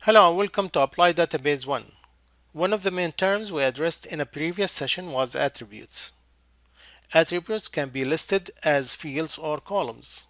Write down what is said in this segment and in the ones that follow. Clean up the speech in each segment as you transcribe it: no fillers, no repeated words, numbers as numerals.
Hello and welcome to Apply Database 1. One of the main terms we addressed in a previous session was attributes. Attributes can be listed as fields or columns.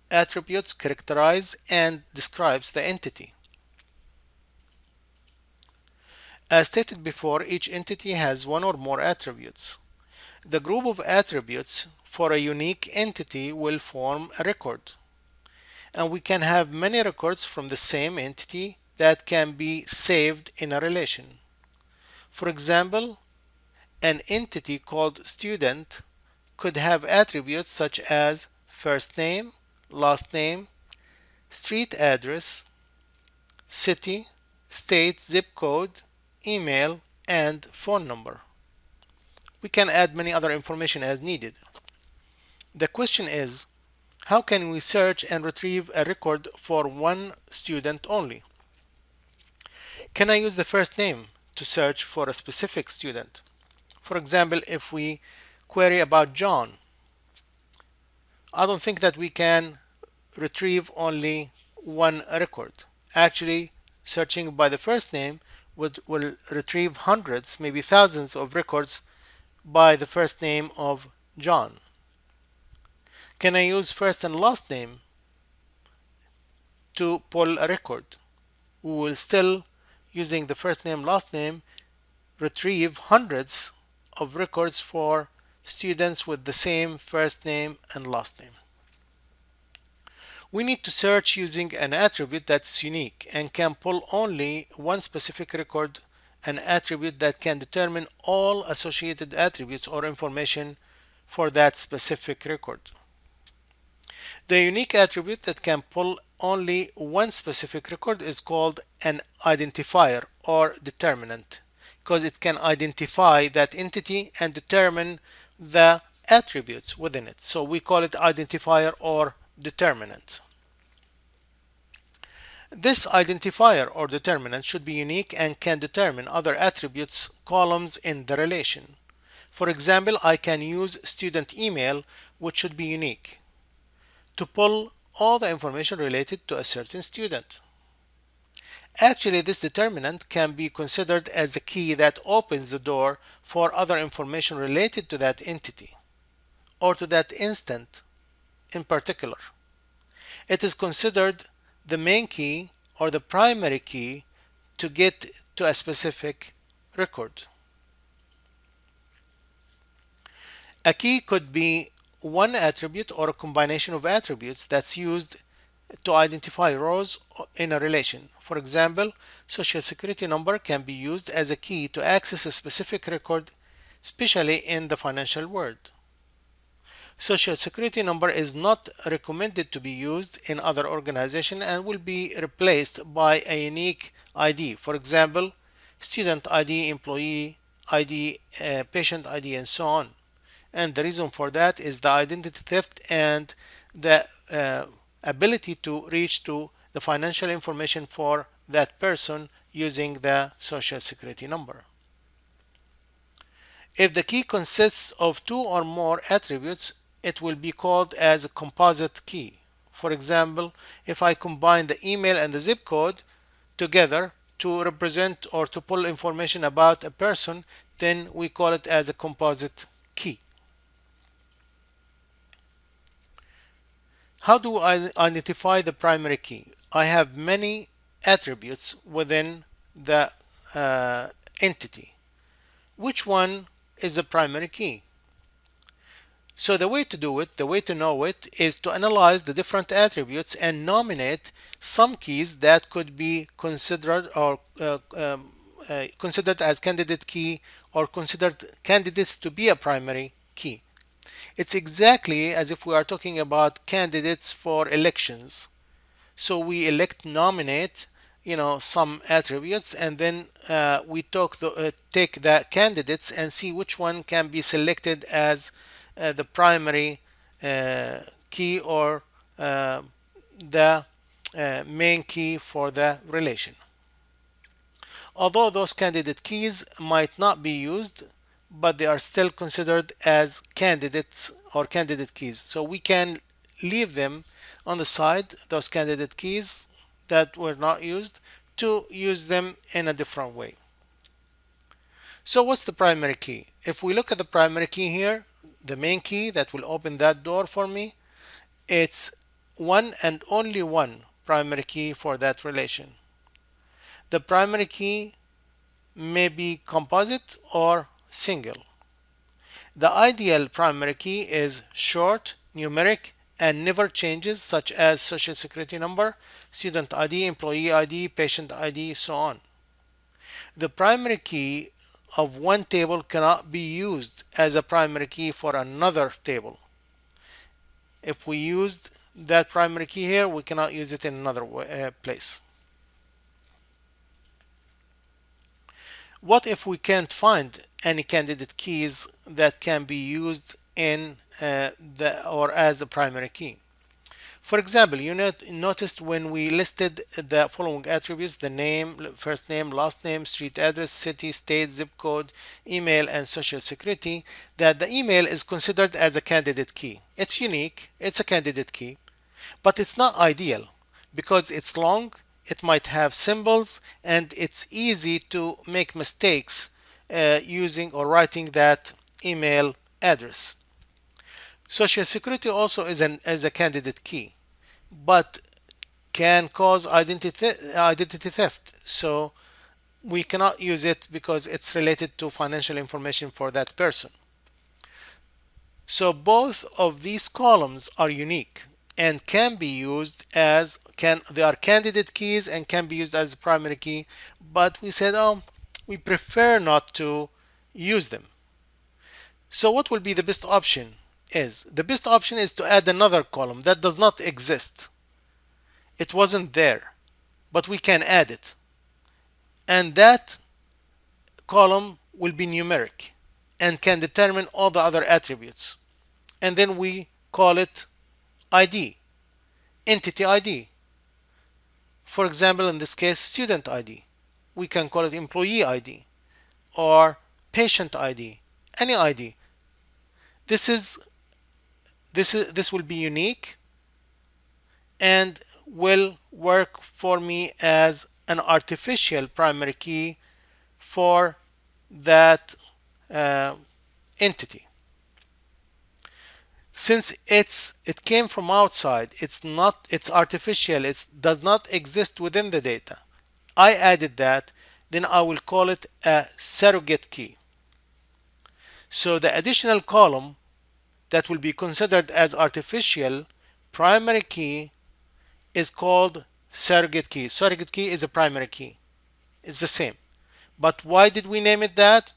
Attributes characterize and describes the entity. As stated before, each entity has one or more attributes. The group of attributes for a unique entity will form a record. And we can have many records from the same entity that can be saved in a relation. For example, an entity called student could have attributes such as first name, last name, street address, city, state, zip code, email, and phone number. We can add many other information as needed. The question is, how can we search and retrieve a record for one student only? Can I use the first name to search for a specific student? For example, if we query about John, I don't think that we can retrieve only one record. Actually, searching by the first name will retrieve hundreds, maybe thousands of records by the first name of John. Can I use first and last name to pull a record? We will still, using the first name, last name, retrieve hundreds of records for students with the same first name and last name. We need to search using an attribute that's unique and can pull only one specific record, an attribute that can determine all associated attributes or information for that specific record. The unique attribute that can pull only one specific record is called an identifier or determinant because it can identify that entity and determine the attributes within it. So we call it identifier or determinant. This identifier or determinant should be unique and can determine other attributes columns in the relation. For example, I can use student email, which should be unique, to pull all the information related to a certain student. Actually, this determinant can be considered as a key that opens the door for other information related to that entity or to that instant in particular. It is considered the main key or the primary key to get to a specific record. A key could be one attribute or a combination of attributes that's used to identify rows in a relation. For example, social security number can be used as a key to access a specific record, especially in the financial world. Social security number is not recommended to be used in other organizations and will be replaced by a unique ID. For example, student ID, employee ID, patient ID, and so on. And the reason for that is the identity theft and the ability to reach to the financial information for that person using the social security number. If the key consists of two or more attributes, it will be called as a composite key. For example, if I combine the email and the zip code together to represent or to pull information about a person, then we call it as a composite key. How do I identify the primary key? I have many attributes within the entity. Which one is the primary key? So the way to do it, the way to know it, is to analyze the different attributes and nominate some keys that could be considered or considered as candidate key or considered candidates to be a primary key. It's exactly as if we are talking about candidates for elections. So we nominate, some attributes, and then we take the candidates and see which one can be selected as the primary key or the main key for the relation. Although those candidate keys might not be used, but they are still considered as candidates or candidate keys. So we can leave them on the side, those candidate keys that were not used, to use them in a different way. So what's the primary key? If we look at the primary key here, the main key that will open that door for me, it's one and only one primary key for that relation. The primary key may be composite or single. The ideal primary key is short, numeric, and never changes, such as social security number, student ID, employee ID, patient ID, so on. The primary key of one table cannot be used as a primary key for another table. If we used that primary key here, we cannot use it in another place. What if we can't find any candidate keys that can be used in or as a primary key? For example, you noticed when we listed the following attributes: the name, first name, last name, street address, city, state, zip code, email, and social security, that the email is considered as a candidate key. It's unique, it's a candidate key, but it's not ideal because it's long, it might have symbols, and it's easy to make mistakes using or writing that email address. Social security also is a candidate key, but can cause identity theft. So we cannot use it because it's related to financial information for that person. So both of these columns are unique and can be used as they are candidate keys and can be used as a primary key, but we said, oh, we prefer not to use them. So what will be the best option? The best option is to add another column that does not exist. It wasn't there, but we can add it. And that column will be numeric and can determine all the other attributes. And then we call it ID, entity ID. For example, in this case, student ID. We can call it employee ID or patient ID, any ID. This will be unique and will work for me as an artificial primary key for that entity. Since it came from outside, it's artificial, it does not exist within the data. I added that, then I will call it a surrogate key. So the additional column that will be considered as artificial primary key is called surrogate key. Surrogate key is a primary key. It's the same. But why did we name it that?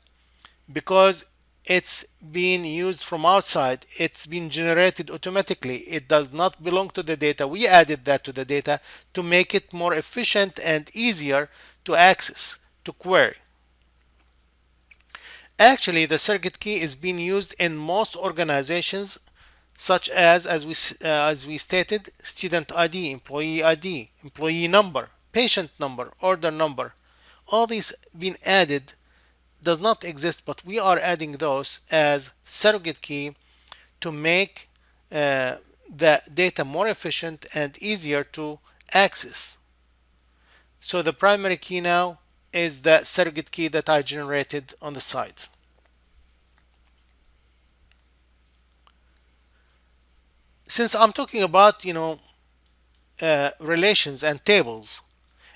Because it's being used from outside. It's been generated automatically. It does not belong to the data. We added that to the data to make it more efficient and easier to access, to query. Actually, the surrogate key is being used in most organizations, such as we stated, student ID, employee number, patient number, order number. All these being added does not exist, but we are adding those as surrogate key to make the data more efficient and easier to access. So the primary key now is the surrogate key that I generated on the side. Since I'm talking about relations and tables,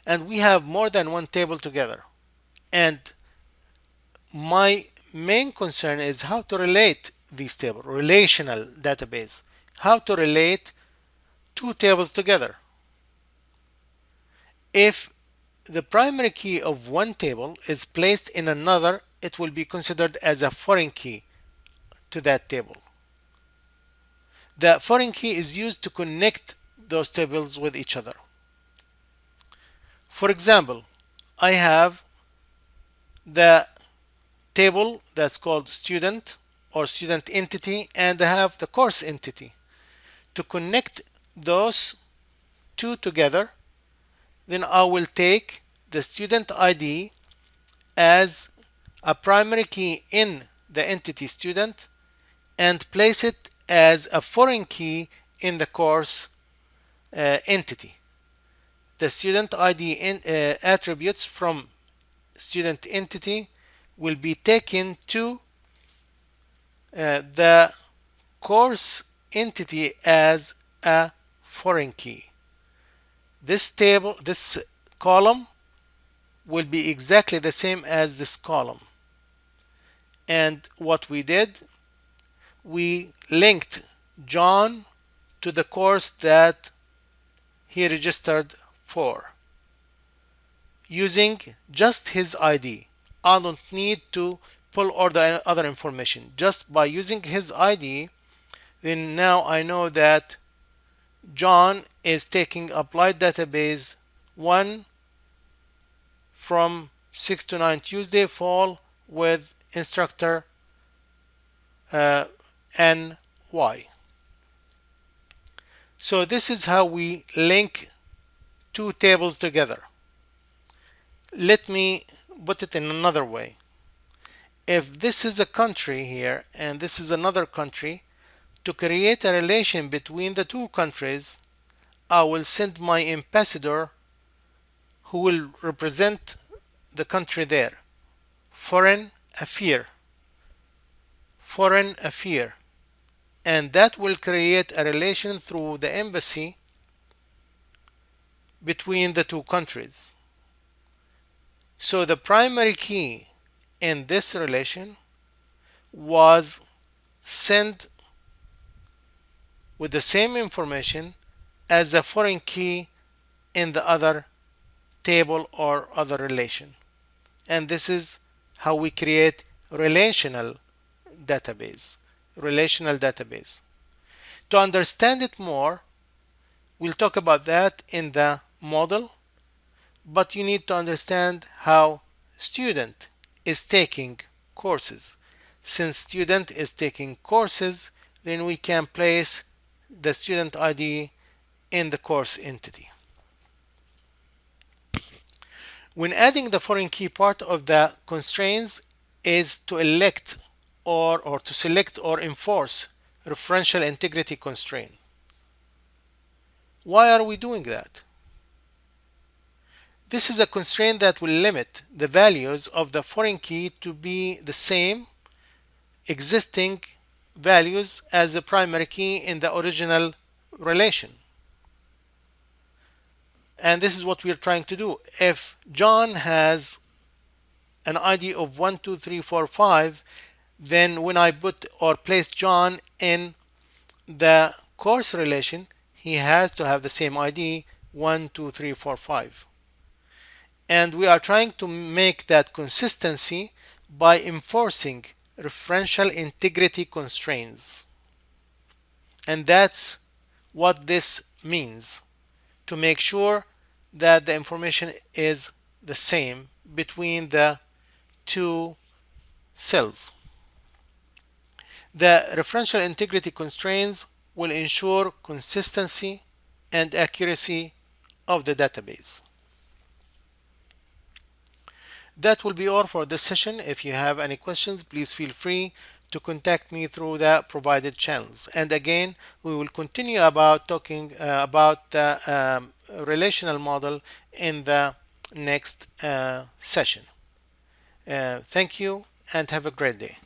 and we have more than one table together, and my main concern is how to relate these tables, relational database, how to relate two tables together. If the primary key of one table is placed in another, it will be considered as a foreign key to that table. The foreign key is used to connect those tables with each other. For example, I have the table that's called student or student entity, and I have the course entity. To connect those two together, then I will take the student ID as a primary key in the entity student and place it as a foreign key in the course entity. the student ID attributes from student entity will be taken to the course entity as a foreign key. This column will be exactly the same as this column. And what we did, we linked John to the course that he registered for using just his ID. I don't need to pull all the other information. Just by using his ID, then now I know that John is taking applied database 1 from 6 to 9 Tuesday fall with instructor NY. So this is how we link two tables together. Let me put it in another way. If this is a country here and this is another country, to create a relation between the two countries, I will send my ambassador who will represent the country there. Foreign affair. Foreign affair. And that will create a relation through the embassy between the two countries. So the primary key in this relation was sent with the same information as a foreign key in the other table or other relation. And this is how we create relational database. Relational database. To understand it more, we'll talk about that in the model, but you need to understand how student is taking courses. Since student is taking courses, then we can place the student ID in the course entity. When adding the foreign key, part of the constraints is to elect or to select or enforce referential integrity constraint. Why are we doing that? This is a constraint that will limit the values of the foreign key to be the same existing values as the primary key in the original relation. And this is what we're trying to do. If John has an ID of 1, 2, 3, 4, 5, then when I put or place John in the course relation, he has to have the same ID 1, 2, 3, 4, 5. And we are trying to make that consistency by enforcing referential integrity constraints. And that's what this means, to make sure that the information is the same between the two cells. The referential integrity constraints will ensure consistency and accuracy of the database. That will be all for this session. If you have any questions, please feel free to contact me through the provided channels. And again, we will continue about talking about the relational model in the next session. Thank you and have a great day.